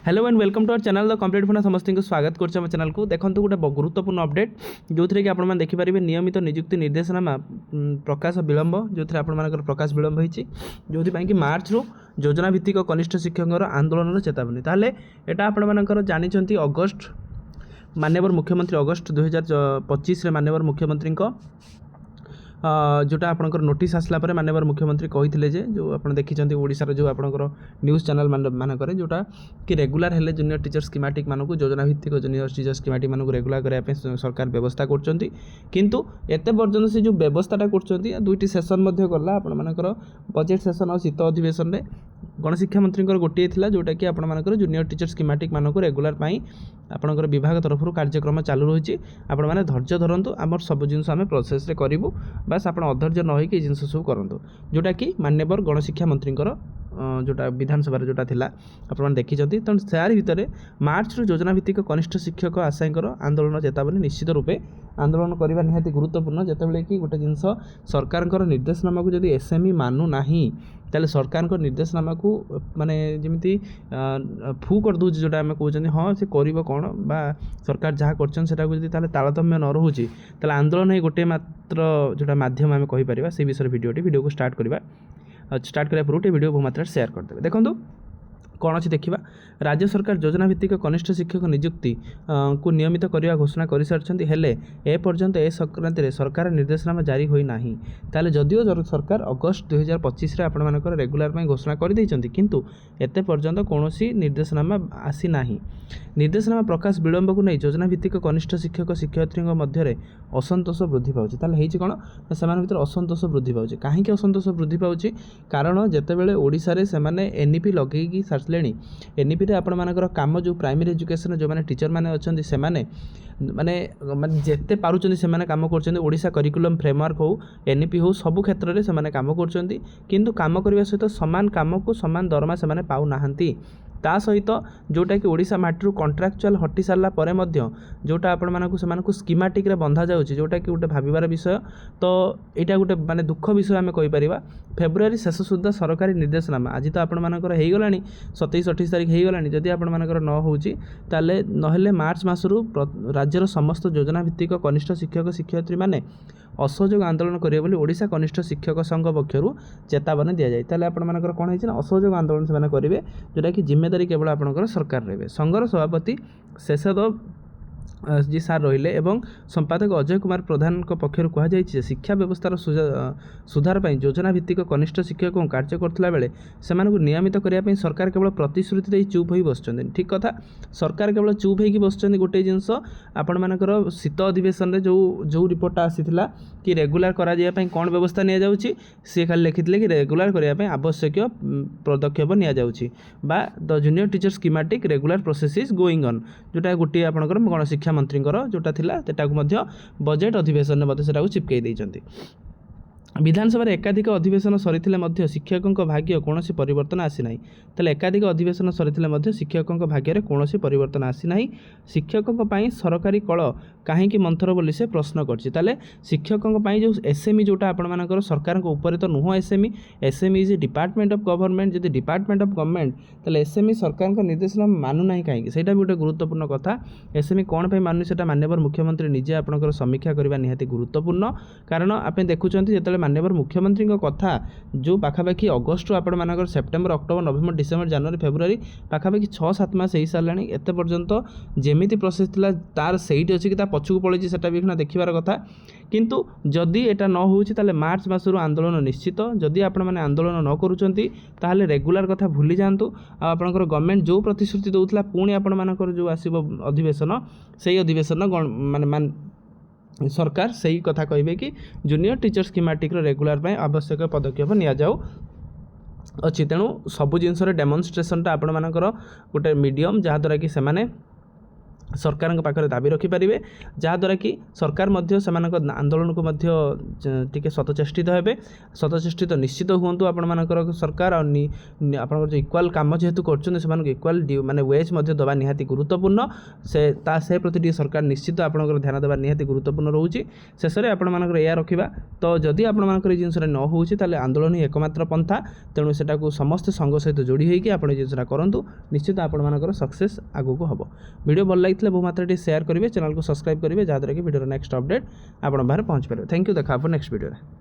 Hello and welcome to our channel the complete फना समस्त को स्वागत करछे हम चैनल को देखो गोटे गुरुत्वपूर्ण अपडेट जो थी कि आप देखिपारे नियमित नियुक्ति निर्देशनामा प्रकाश विलंब जो थी आप प्रकाश विलंब होती जो कि मार्च रु योजना भित्तिक कनिष्ठ शिक्षक आंदोलन चेतावनी ताहले एटा आपणमानकर जानिछंती अगस्त माननीय मुख्यमंत्री अगस्त 2025 माननीय मुख्यमंत्री जोटा आपंकर नोटिस आसला पर माननीय मुख्यमंत्री कही जो आप देखिए ओडिशार जो आपंकर न्यूज चैनल मानक जोटा कि रेगुलर हेले जूनियर टीचर स्कीमेटिक मानक योजना भित्तिक जूनियर टीचर स्कीमेटिक मानक रेगुलर करने सरकार व्यवस्था करछंती किंतु एते पर्यंत से जो व्यवस्थाटा करछंती दुईटी सेसन गला आपंकर बजेट सेसन और शीत अधिवेशन में गणशिक्षा मंत्री गोटे था जोटा कि आपंकर जूनियर टीचर स्कीमेटिक मानक रेगुलर आपंकर विभाग तरफ कार्यक्रम चालू रही आपण मैंने धैर्य धरतु आम सब जिनस आम प्रोसेस करूँ बास आप अधैर्य न होई जिन सब करूँ जोटा कि माननीय गणशिक्षा मंत्री जोटा विधानसभा जोटा थिला आपण देखी तेणु सार भितर मार्च योजना भित्तिक कनिष्ठ शिक्षक आशायींकर आंदोलन चेतावनी निश्चित रूपे आंदोलन करने निहाती गुरुत्वपूर्ण जितेबाला कि गोटे जिनस सरकार निर्देशनामा को जदि एसएमई मानु नाही ताले सरकार निर्देशनामा को माने जमिति फू कर दूँ जोटा आम कहते हाँ से कर कौन बा सरकार जहाँ कर तारतम्य न रोचे ताले आंदोलन ही गोटे मात्र जोटा माध्यम आम कहीपर से विषय वीडियो को स्टार्ट करवा स्टार्ट करने पूर्व वीडियो बहु मात्रा शेयर करदे देखो कौन अच्छी देखा राज्य सरकार योजना भित्तिक कनिष्ठ शिक्षक नियुक्ति को नियमित करने घोषणा कर सारी हेले ए पर्यंत ए संक्रांति में सरकार निर्देशनामा जारी होना ताले जदियो सरकार अगस्त 2025 आपंकर रेगुलर घोषणा कर किंतु एते पर्यंत कौन निर्देशनामा आसी ना निर्देशनामा प्रकाश विलंब को नहीं योजना भित्तिक कनिष्ठ शिक्षक शिक्षयित्री मध्य असंतोष वृद्धि पाँच ताले कौन से असंतोष वृद्धि पाँच कहीं असंतोष वृद्धि पाँच कारण जितेबाला ओडिशा से एनईपी लगे सारे एनईपी आपण मानकर काम जो प्राइमरी एजुकेशन जो मैंने टीचर मैंने अच्छा से माने जिते पार्टी से काम कर ओडिशा करिकुलम फ्रेमवर्क हो एनईपी हो सबु क्षेत्र में से काम कर काम करने सहित सामान कम को सामान दरमा से पाऊ नाहंती ता सहित जोटा कि ओडिशा माटी कंट्राक्चुअल हटि सारा पर जोटा आपण मानक से स्कीमेटिक बंधा जाउछि जोटा कि गोटे भाविबार विषय तो यहाँ गोटे माने दुख विषय आम कहीपर फेब्रुआरी शेष सुधा सरकारी निर्देशनामा आज तो आपण मानकर हो गला 27-28 तारीख हो गला जदि आपण मानकर न होउछि ताले नहेले मार्च मासरू राज्यर समस्त योजना भित्तिक कनिष्ठ शिक्षक शिक्षयित्री माने असहयोग आंदोलन करेंगे बोली ओडिशा कनिष्ठ शिक्षक संघ पक्षर चेतावनी दि जाए ताले आपण मानकर कौन है असहयोग आंदोलन से करेंगे जोटा कि जिम्मेदारी केवल आपंकर सरकार रहे संघर सभापति शेषद जी सार रहिले एवं संपादक अजय कुमार प्रधान पक्षर कहुई शिक्षा व्यवस्थार सुधार योजना भित्तिक कनिष्ठ शिक्षक कार्य करथिला बेले सेमानकु नियमित करने सरकार केवल प्रतिश्रुति दे चुप हो बस ठीक कथा सरकार केवल चुप हो बस गोटे जिनस आपण मानकर शीत अधिवेशन में जो रिपोर्टा आसीथिला कि रेगुलर कराई कौन व्यवस्था नि जाउछि सी खाली लिखिथिले कि रेगुलर करने आवश्यक पदक्षेप नि जाउछि बा the junior teacher schematic regular process is going on जोटा गोटे आपंकर गणशिक्षा मंत्री जोटा थिला बजेट अधिवेशन में चिपकई देइछंती विधानसभा एकाधिक अधिवेशन सरी शिक्षकों भाग्य कौन परिवर्तन आसी ना तेल एकाधिक अधिवेशन सरी शिक्षकों भाग्य कौन परिवर्तन आसी ना शिक्षकों सरकारी कल कहीं मंथर बोली से प्रश्न कर शिक्षकों जो एसएमई जोटा आपण सरकार ऊपर तो नुह SME is department of government जब डिपार्टमेंट ऑफ गवर्नमेंट तेल एसएमई सरकार निर्देशना मानुना कहीं से गोटे गुरुत्वपूर्ण कथा एसएमई कौन पे मानुनी से माननीय मुख्यमंत्री निजे आपंकर समीक्षा करने निहाती गुरुत्वपूर्ण कारण आप देखुं जो माननीय मुख्यमंत्री कथा जो पाखापाखि अगस्त आपण सेप्टेम्बर अक्टोबर नवेम्बर डिसेम्बर जनवरी फेब्रुआरी पाखापाखि 6-7 मास हो सारे एत पर्यंत जमीती प्रोसेस थिला तार सहीटी अच्छी कि पछक पड़ी से भी देखार कथा किंतु जदि एटा न होउछि ताले मार्च मासरू आंदोलन निश्चित जदि आपण माने आंदोलन न करूचंती ताले रेगुलर कथा भूली जांतु आ आपनकर गवर्नमेंट जो प्रतिश्रुति दउथला पुणी आपण मानकर जो आसीबो अधिवेशन सेही अधिवेशन माने सरकार सही कथा कहे कि जूनियर टीचर स्कीमेटिक रेगुलर आवश्यक पदक्षेप नि जाऊ अच्छी तेणु सबू जिनस डेमोन्स्ट्रेशनटा आपण मानकर गोटे मीडियम जहाँद्वारा कि सेमाने सरकार पाखे दाबी रखिपारे जहाँद्वारा कि सरकार आंदोलन को टिके सतचेष्टित हे सतचेष्टित निश्चित हूँ आपण सरकार आप इक्वाल कम जेहेतु कर इक्वाल माने वेज दवा निहाती गुरुत्वपूर्ण से प्रति सरकार निश्चित आपंकर ध्यान देवा निहाती गुरुत्वपूर्ण रोचे शेष में आपर या रखा तो जदि आपर जिनस न हो आंदोलन ही एकमात्र पंथा तेणु से समस्त संघ सहित जोड़ी होगी आप जिनसा करूँ निश्चित आपर सक्सेस आगू हम वीडियो भल लगी बहुमात्रा शेयर करेंगे चैनल को सब्सक्राइब करेंगे जहाँद्वारा कि वीडियो नेक्स्ट अपडेट आप बाहर पहुँच पारे थैंक यू देखा नेक्स्ट वीडियो।